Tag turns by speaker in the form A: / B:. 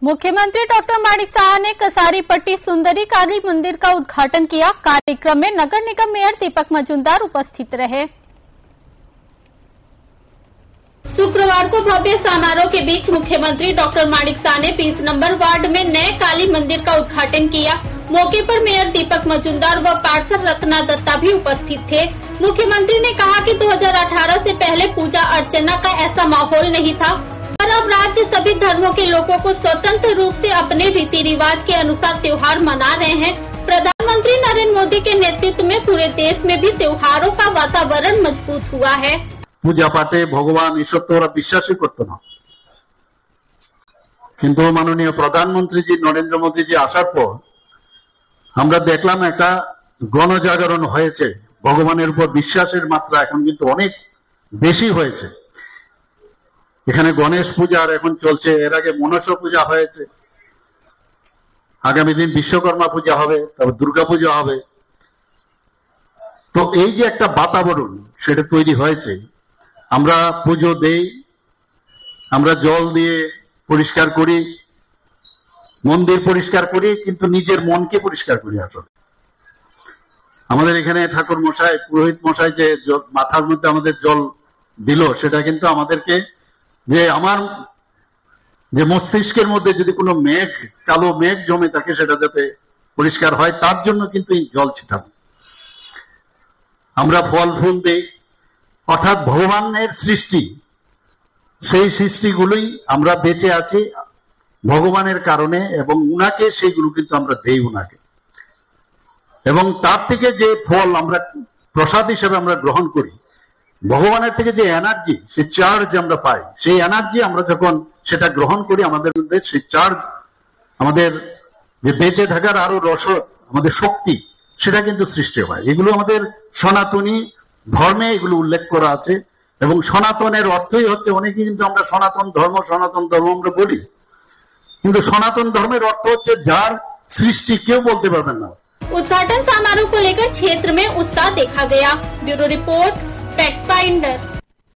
A: मुख्यमंत्री डॉक्टर माणिक साहा ने कसारीपट्टी सुंदरी काली मंदिर का उद्घाटन किया। कार्यक्रम में नगर निगम मेयर दीपक मजूमदार उपस्थित रहे। शुक्रवार को भव्य समारोह के बीच मुख्यमंत्री डॉक्टर माणिक साहा ने 20 नंबर वार्ड में नए काली मंदिर का उद्घाटन किया। मौके पर मेयर दीपक मजूमदार व पार्षद रत्ना दत्ता भी उपस्थित थे। मुख्यमंत्री ने कहा कि 2018 से पहले पूजा अर्चना का ऐसा माहौल नहीं था, पर अब राज्य सभी धर्मों के लोगों को स्वतंत्र रूप से अपने रीति रिवाज के अनुसार त्योहार मना रहे हैं। प्रधानमंत्री नरेंद्र मोदी के नेतृत्व में पूरे देश में भी त्योहारों का वातावरण मजबूत हुआ है।
B: पूजा पाठे भगवान ईश्वर तो ওরা বিশ্বাসই করতো না, কিন্তু মাননীয় প্রধানমন্ত্রী নরেন্দ্র মোদীজি আসার পর আমরা দেখলাম একটা গণজাগরণ হয়েছে। ভগবানের উপর বিশ্বাসের মাত্রা এখন কিন্তু অনেক বেশি হয়েছে। এখানে গণেশ পূজার এখন চলছে, এর আগে মনসা পূজা হয়েছে, আগামী দিন বিশ্বকর্মা পূজা হবে, তারপর দুর্গা পূজা হবে। তো এই যে একটা বাতাবরণ সেটা তৈরি হয়েছে, আমরা পুজো দেই, আমরা জল দিয়ে পরিষ্কার করি, মন্দির পরিষ্কার করি, কিন্তু নিজের মনকে পরিষ্কার করি। আসলে আমাদের এখানে ঠাকুর মশাই, পুরোহিত মশাই যে মাথার মধ্যে আমাদের জল দিল, সেটা কিন্তু আমাদেরকে যে আমার যে মস্তিষ্কের মধ্যে যদি কোনো মেঘ, কালো মেঘ জমে থাকে, সেটা যাতে পরিষ্কার হয় তার জন্য কিন্তু এই জল ছিটানো। আমরা ফল ফুল দেই, অর্থাৎ ভগবানের সৃষ্টি, সেই সৃষ্টিগুলোই আমরা বেঁচে আছি ভগবানের কারণে, এবং উনাকে সেইগুলো কিন্তু আমরা দেই উনাকে, এবং তার থেকে যে ফল আমরা প্রসাদ হিসেবে আমরা গ্রহণ করি, ভগবানের থেকে যে এনার্জি, সেই চার্জ আমরা পাই, সেই এনার্জি আমরা যখন সেটা গ্রহণ করি, আমাদের মধ্যে সেই চার্জ, আমাদের যে বেঁচে থাকার আরো রসদ, আমাদের শক্তি, সেটা কিন্তু সৃষ্টি হয়। এগুলো আমাদের সনাতনী ধর্মে এগুলো উল্লেখ করা আছে, এবং সনাতনের অর্থই হচ্ছে, অনেকে কিন্তু আমরা সনাতন ধর্ম আমরা বলি, কিন্তু সনাতন ধর্মের অর্থ হচ্ছে যার সৃষ্টি কেউ বলতে পারবেন না।
A: उद्घाटन समारोह को लेकर क्षेत्र में उत्साह देखा गया। Bureau report fact finder.